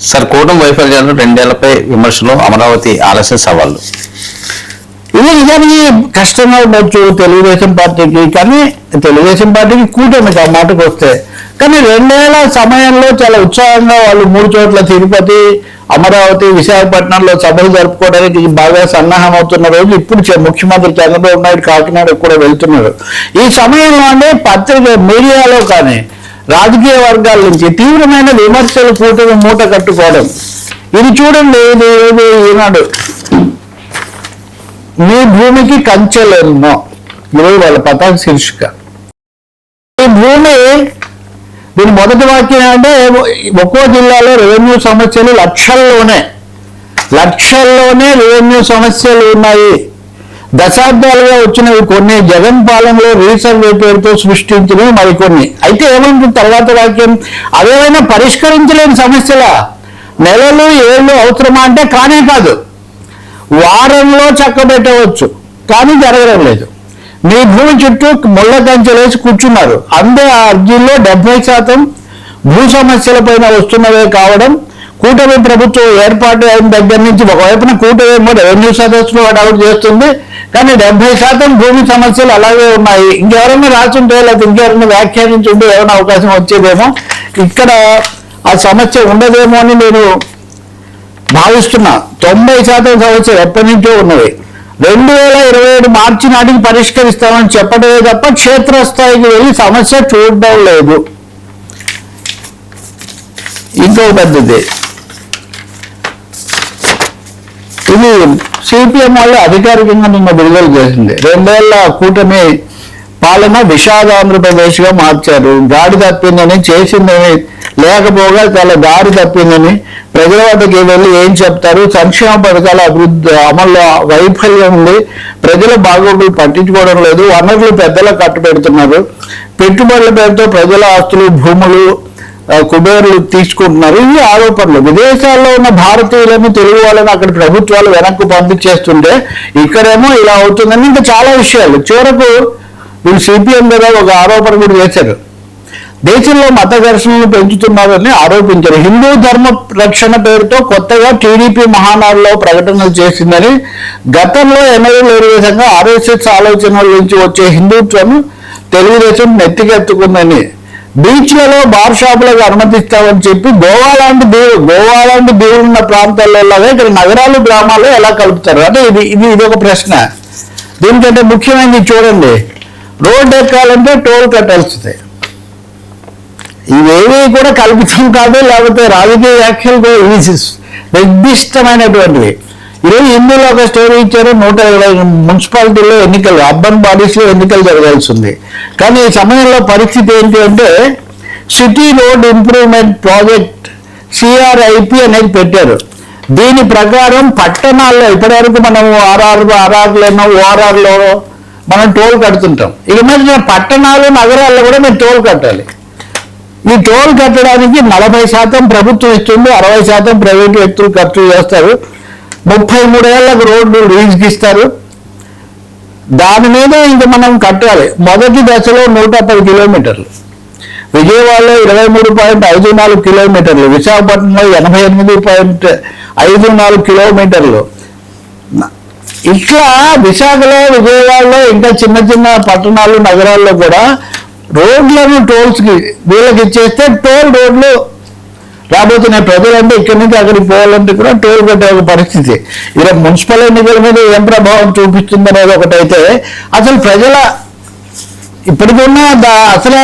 Sir కూటమి వైఫల్యాలు 2 ఏళ్లపై విమర్శలు, అమరావతి ఆలస్య సవాళ్ళు. ఇది నిజానికి కష్టంగా ఉండొచ్చు తెలుగుదేశం పార్టీకి, కానీ తెలుగుదేశం పార్టీకి కూటమికి ఆ మాటకు వస్తే. కానీ 2 ఏళ్ల సమయంలో చాలా ఉత్సాహంగా వాళ్ళు 3 చోట్ల తిరుపతి, అమరావతి, విశాఖపట్నంలో సభలు జరుపుకోవడానికి బాగా సన్నాహం అవుతున్న రోజు ఇప్పుడు ముఖ్యమంత్రి చంద్రబాబు నాయుడు కాకినాడకు కూడా వెళ్తున్నారు. ఈ సమయంలో పత్రిక మీడియాలో కానీ రాజకీయ వర్గాల నుంచి తీవ్రమైన విమర్శలు కూటమి మూట కట్టుకోవడం. ఇది చూడండి, ఇది ఈనాడు మీ భూమికి కంచెలేమో, ఇది వాళ్ళ పతాక శీర్షిక. ఈ భూమి దీని మొదటి వాక్యం అంటే ఒక్కో జిల్లాలో రెవెన్యూ సమస్యలు లక్షల్లోనే రెవెన్యూ సమస్యలు ఉన్నాయి. దశాబ్దాలుగా వచ్చినవి కొన్ని, జగన్ పాలనలో రీసర్వే పేరుతో సృష్టించినవి మరికొన్ని. అయితే ఏమంటుంది తర్వాత వాక్యం, అవేమైనా పరిష్కరించలేని సమస్యలా? నెలలు ఏళ్ళు అవసరమా అంటే కానే కాదు. వారంలో చక్కబెట్టవచ్చు, కానీ జరగడం లేదు. మీ భూమి చుట్టూ ముళ్ళ కంచెలేసి కూర్చున్నారు. అందే ఆ అర్జీల్లో 70% భూ సమస్యలపైన వస్తున్నవే కావడం. కూటమి ప్రభుత్వం ఏర్పాటు అయిన దగ్గర నుంచి ఒకవైపున కూటమి రెవెన్యూ సదస్సులు అడవుట్ చేస్తుంది, కానీ 70% భూమి సమస్యలు అలాగే ఉన్నాయి. ఇంకెవరైనా రాసుంటే లేకపోతే ఇంకెవరైనా వ్యాఖ్యానించుంటే ఏమైనా అవకాశం వచ్చేదేమో, ఇక్కడ ఆ సమస్య ఉండదేమో అని నేను భావిస్తున్నా. 90% సమస్యలు ఎప్పటి నుంచో ఉన్నవి. 2027 మార్చి నాటికి పరిష్కరిస్తామని చెప్పడమే తప్ప క్షేత్రస్థాయికి వెళ్ళి సమస్య చూడడం లేదు. ఇంకో పద్ధతి, ఇది సిపిఎం వాళ్ళు అధికారికంగా నిన్న విడుదల చేసింది. 2 ఏళ్ల కూటమి పాలన విషాదాంధ్రప్రదేశ్గా మార్చారు. గాడి తప్పిందని, చేసిందని లేకపోగా చాలా దారి తప్పిందని ప్రజల వద్దకి వెళ్ళి ఏం చెప్తారు? సంక్షేమ పథకాల అభివృద్ధి అమల్లో వైఫల్యం ఉంది, ప్రజల బాగోగులు పట్టించుకోవడం లేదు, వనరులు పెద్దలకు కట్టుపెడుతున్నారు, పెట్టుబడుల పేరుతో ప్రజల ఆస్తులు, భూములు కుబేరులు తీసుకుంటున్నారు. ఇవి ఆరోపణలు. విదేశాల్లో ఉన్న భారతీయులను, తెలుగు వాళ్ళని అక్కడ ప్రభుత్వాలు వెనక్కు పంపించేస్తుంటే ఇక్కడేమో ఇలా అవుతుందని ఇంకా చాలా విషయాలు. చివరకు వీళ్ళు సిపిఎం మీద ఒక ఆరోపణ కూడా చేశారు. దేశంలో మత ఘర్షణలు పెంచుతున్నారని ఆరోపించారు. హిందూ ధర్మ రక్షణ పేరుతో కొత్తగా టీడీపీ మహానాడులో ప్రకటనలు చేసిందని, గతంలో ఎన్నడూ లేని విధంగా ఆర్ఎస్ఎస్ ఆలోచనల నుంచి వచ్చే హిందుత్వం తెలుగుదేశం నెత్తికెత్తుకుందని, బీచ్లలో బార్ షాపులకు అనుమతిస్తామని చెప్పి గోవా లాంటి దీవులు ఉన్న ప్రాంతాల్లో లాగా ఇక్కడ నగరాలు, గ్రామాల్లో ఎలా కలుపుతారు అంటే ఇది ఒక ప్రశ్న. దీనికంటే ముఖ్యమైనది చూడండి, రోడ్డు ఎక్కాలంటే టోల్ కట్టాల్సిందే. ఇవేవి కూడా కల్పితం కాదు, లేకపోతే రాజకీయ వ్యాఖ్యలు నిర్దిష్టమైనటువంటివి. ఈరోజు హిందీలో ఒక స్టోరీ ఇచ్చారు. 120 మున్సిపాలిటీల్లో ఎన్నికలు, అర్బన్ బాడీస్లో ఎన్నికలు జరగాల్సి ఉంది. కానీ ఈ సమయంలో పరిస్థితి ఏంటి అంటే city road improvement project CRIP అనేది పెట్టారు. దీని ప్రకారం పట్టణాల్లో ఇప్పటివరకు మనం ఆర్ఆర్లోనో ఓఆర్ఆర్లో మనం టోల్ కడుతుంటాం. ఇక మీద పట్టణాలు, నగరాల్లో కూడా మీరు టోల్ కట్టాలి. ఈ టోల్ కట్టడానికి 40% ప్రభుత్వం ఇస్తుంది, 60% ప్రైవేటు వ్యక్తులు ఖర్చు చేస్తారు. 33 ఏళ్లకు రోడ్లు లీజుకి ఇస్తారు. దాని మీద ఇంక మనం కట్టాలి. మొదటి దశలో 110 కిలోమీటర్లు, విజయవాడలో 23.54 కిలోమీటర్లు, విశాఖపట్నంలో 88.54 కిలోమీటర్లు. ఇట్లా విశాఖలో, విజయవాడలో ఇంకా చిన్న చిన్న పట్టణాలు, నగరాల్లో కూడా రోడ్లను టోల్స్కి వీళ్ళకి ఇచ్చేస్తే టోల్ రోడ్లు రాబోతున్నాయి. ప్రజలంటే ఇక్కడి నుంచి అక్కడికి పోవాలంటే కూడా టోల్ కట్టే ఒక పరిస్థితి. ఇలా మున్సిపల్ ఎన్నికల మీద ఏం ప్రభావం చూపిస్తుందనేది ఒకటైతే, అసలు ప్రజల ఇప్పటికున్న అసలే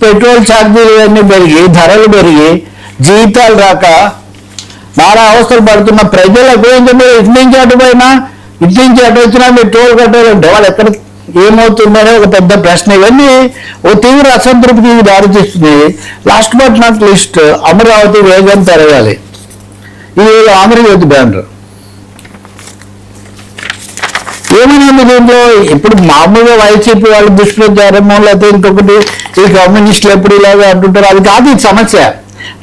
పెట్రోల్ ఛార్జీలు అన్నీ పెరిగి, ధరలు పెరిగి, జీతాలు రాక నానా అవస్థలు పడుతున్న ప్రజలకు ఏంటంటే ఇటు నుంచి అటు వచ్చినా మీరు టోల్ కట్టాలంటే వాళ్ళు ఎక్కడ ఏమవుతుందనే ఒక పెద్ద ప్రశ్న. ఇవన్నీ ఓ తీవ్ర అసంతృప్తికి దారితీస్తుంది. Last but not list, Amaravati వేగం పెరగాలి. ఇది ఆంధ్రజ్యోతి బ్యానర్. ఏమైనా దీంట్లో ఇప్పుడు మామూలుగా వైసీపీ వాళ్ళు దుష్ప్రచారమో లేకపోతే ఇంకొకటి ఈ కమ్యూనిస్టులు ఎప్పుడు ఇలాగా అంటుంటారు, అది కాదు ఈ సమస్య.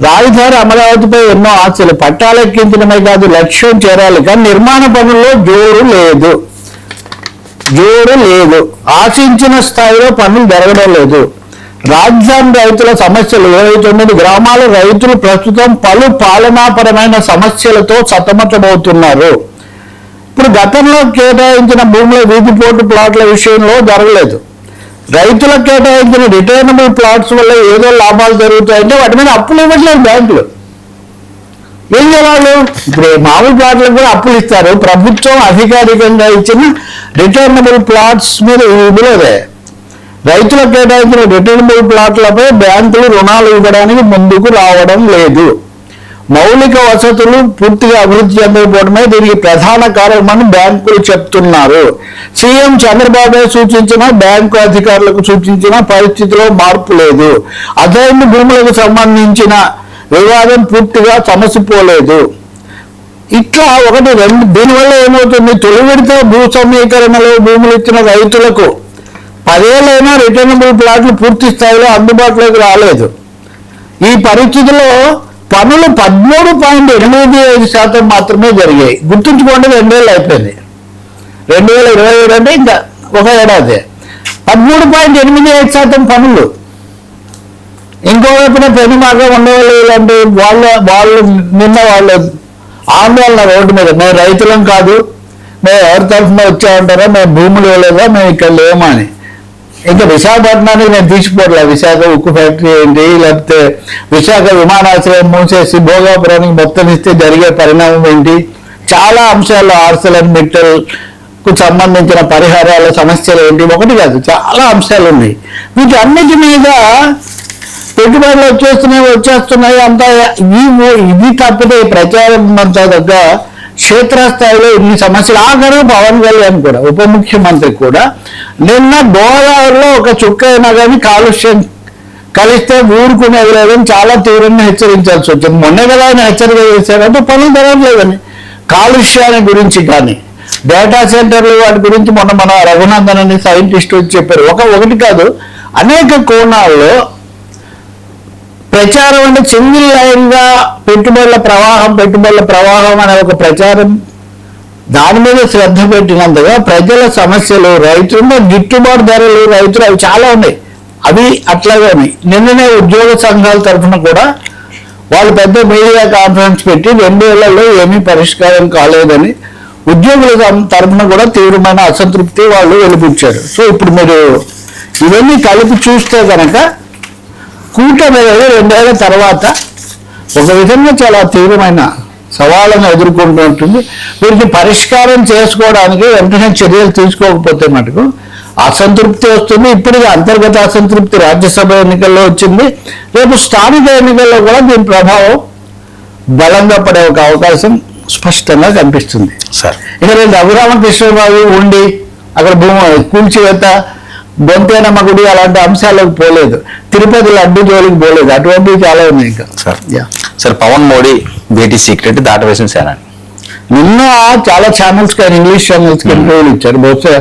రాజధాని అమరావతిపై ఎన్నో ఆశలు, పట్టాలెక్కించడమే కాదు లక్ష్యం చేరాలి, కానీ నిర్మాణ పనుల్లో జోరు లేదు. ఆశించిన స్థాయిలో పనులు జరగడం లేదు. రాజధాని రైతుల సమస్యలు 29 గ్రామాల రైతులు ప్రస్తుతం పలు పాలనాపరమైన సమస్యలతో సతమతమవుతున్నారు. ఇప్పుడు గతంలో కేటాయించిన భూముల వీధిపోటు ప్లాట్ల విషయంలో జరగలేదు. రైతులకు కేటాయించిన రిటైనబుల్ ప్లాట్స్ వల్ల ఏదో లాభాలు జరుగుతాయంటే వాటి మీద అప్పులు ఇవ్వట్లేదు బ్యాంకులు. ఏం చేయాలి? ఇప్పుడు మామూలు ప్లాట్లకు కూడా అప్పులు ఇస్తారు. ప్రభుత్వం అధికారికంగా ఇచ్చిన రిటైనబుల్ ప్లాట్స్ మీద ఇవ్వలేదే. రైతులకు కేటాయించిన రిటైనబుల్ ప్లాట్లపై బ్యాంకులు రుణాలు ఇవ్వడానికి ముందుకు రావడం లేదు. మౌలిక వసతులు పూర్తిగా అభివృద్ధి చెందకపోవడమే దీనికి ప్రధాన కారణమని బ్యాంకులు చెప్తున్నారు. సీఎం చంద్రబాబు సూచించిన బ్యాంకు అధికారులకు సూచించిన పరిస్థితిలో మార్పు లేదు. అసైన్డ్ భూములకు సంబంధించిన వివాదం పూర్తిగా సమసిపోలేదు. ఇట్లా ఒకటి రెండు దీనివల్ల ఏమవుతుంది? తొలి విడత భూ సమీకరణలో భూములు ఇచ్చిన రైతులకు 10 ఏళ్ళైనా రిటర్నబుల్ ప్లాట్లు పూర్తి స్థాయిలో అందుబాటులోకి రాలేదు. ఈ పరిస్థితిలో పనులు 13.85% మాత్రమే జరిగాయి. గుర్తుంచుకోండి, 2 ఏళ్ళు అయిపోయింది. 2027 అంటే ఇంకా ఒక ఏడాది. 13.85% పనులు. ఇంకోవైపున పెనుమార్గం ఉండేవాళ్ళు ఇలాంటి వాళ్ళు నిన్న వాళ్ళు ఆందోళన రోడ్డు మీద, మేము రైతులం కాదు, మేము ఎవరి తరఫున వచ్చామంటారా, మేము భూములు ఇవ్వలేదా, మేము ఇక్కడ లేమా అని. ఇంకా విశాఖపట్నానికి నేను తీసిపోట్లే. విశాఖ ఉక్కు ఫ్యాక్టరీ ఏంటి, లేకపోతే విశాఖ విమానాశ్రయం మూసేసి భోగాపురానికి మొత్తం ఇస్తే జరిగే పరిణామం ఏంటి, చాలా అంశాలు ఆర్సెలర్మిట్టల్కు సంబంధించిన పరిహారాల సమస్యలు ఏంటి, ఒకటి కాదు చాలా అంశాలు ఉన్నాయి. వీటన్నిటి మీద పెట్టుబడులు వచ్చేస్తున్నాయి అంతా. ఇది తప్పితే ఈ ప్రచారం అంతా దగ్గర క్షేత్రస్థాయిలో ఇన్ని సమస్యలు. ఆఖరు పవన్ కళ్యాణ్ కూడా, ఉప ముఖ్యమంత్రి కూడా నిన్న గోదావరిలో ఒక చుక్క అయినా కానీ కాలుష్యం కలిస్తే ఊరుకునేది లేదని చాలా తీవ్రంగా హెచ్చరించాల్సి వచ్చింది. మొన్నే కదా ఆయన హెచ్చరిక చేశారంటే పనులు జరగట్లేదని. కాలుష్యాన్ని గురించి కానీ డేటా సెంటర్లు వాటి గురించి మొన్న మన రఘునందన్ అని సైంటిస్ట్ వచ్చి చెప్పారు. ఒకటి కాదు, అనేక కోణాల్లో ప్రచారం అంటే సింగిల్ లైన్గా పెట్టుబడుల ప్రవాహం అనే ఒక ప్రచారం, దాని మీద శ్రద్ధ పెట్టినందుగా ప్రజల సమస్యలు, రైతుల గిట్టుబాటు ధరలు, రైతులు అవి చాలా ఉన్నాయి. అవి అట్లాగే ఉన్నాయి. నిన్ననే ఉద్యోగ సంఘాల తరఫున కూడా వాళ్ళు పెద్ద మీడియా కాన్ఫరెన్స్ పెట్టి 2 ఏళ్లలో ఏమీ పరిష్కారం కాలేదని ఉద్యోగుల తరఫున కూడా తీవ్రమైన అసంతృప్తి వాళ్ళు వెలిపించారు. సో ఇప్పుడు మీరు ఇవన్నీ కలిపి చూస్తే కనుక కూటమి 2 ఏళ్ల తర్వాత ఒక విధంగా చాలా తీవ్రమైన సవాళ్ళను ఎదుర్కొంటుంటుంది. వీటికి పరిష్కారం చేసుకోవడానికి వెంటనే చర్యలు తీసుకోకపోతే మటుకు అసంతృప్తి వస్తుంది. ఇప్పటికీ అంతర్గత అసంతృప్తి రాజ్యసభ ఎన్నికల్లో వచ్చింది. రేపు స్థానిక ఎన్నికల్లో కూడా దీని ప్రభావం బలంగా పడే ఒక అవకాశం స్పష్టంగా కనిపిస్తుంది. సార్ ఇక రేపు రఘురామకృష్ణరావు ఉండి అక్కడ కూల్చివేత, గొంతేనమ్మ గుడి అలాంటి అంశాలకు పోలేదు. తిరుపతి లడ్డు జోలికి పోలేదు. అటువంటివి చాలా ఉన్నాయి ఇంకా. సార్ పవన్ మోడీ భేటీ సీక్రెట్ దాటవేసిన సేన నిన్న చాలా ఛానల్స్ కానీ ఇంగ్లీష్ ఛానల్స్ కి ఇంటర్వ్యూలు ఇచ్చారు. బహుశా